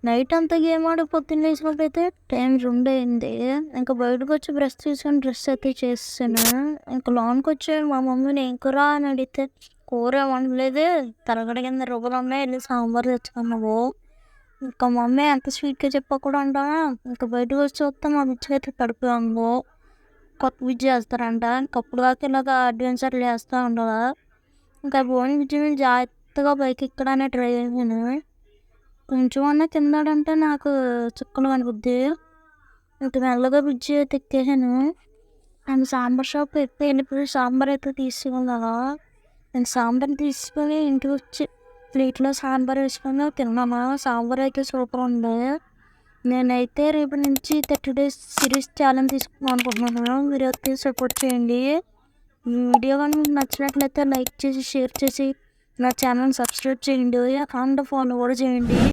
Night అంతా game ఆడి పొద్దున్న లేచినప్పుడైతే time 2 అయింది. ఇంక బయటకొచ్చి బ్రష్ తీసుకొని డ్రెస్ అయితే చేసేసాను. ఇంక లోనకొచ్చి మా మమ్మీని "ఏం కూర?" అని అడిగితే, "కూర ఏం వండలేదే, తలగడ కింద రుబ్బలున్నాయి, ఎళ్లి సాంబార్ తెచ్చుకో నువ్వు." ఇంకా మమ్మీ ఎంత స్వీట్‌గా చెప్పా కూడా అంటావా, ఇంక బయటకొచ్చి చూస్తే మా బుజ్జి అయితే పడిపోయి ఉంది. కొత్త బుజ్జి చేస్తారంట. ఇంక అప్పటిదాకా ఇలాగా అడ్వెంచర్‌లు చేస్తా ఉండదా. ఇంకా బోని బుజ్జి మీద జాగ్రత్తగా పైకెక్కడానికి ట్రై చేశాను. కొంచెమన్నా కిందాడంటే నాకు చుక్కలు కనిపిద్ది. ఇంక మెల్లగా బుజ్జి అయితే ఎక్కేసాను. అండ్ సాంబార్ షాప్ ఎత్తే వెళ్ళిపోయి సాంబార్ అయితే తీసుకున్నాను. నేను సాంబార్ తీసుకొని ఇంటికొచ్చి ప్లేట్లో సాంబార్ వేసుకొని తిన్నాను. సాంబార్ అయితే సూపర్ ఉంది. నేనైతే రేపటి నుంచి 30 డేస్ సిరీస్ ఛాలెంజ్ తీసుకుందాం అనుకుంటున్నాను. మీరు అయితే సపోర్ట్ చేయండి. ఈ వీడియో కానీ మీకు నచ్చినట్లయితే లైక్ చేసి, షేర్ చేసి, నా ఛానల్ని సబ్స్క్రైబ్ చేయండి. అండ్ ఫాలో కూడా చేయండి.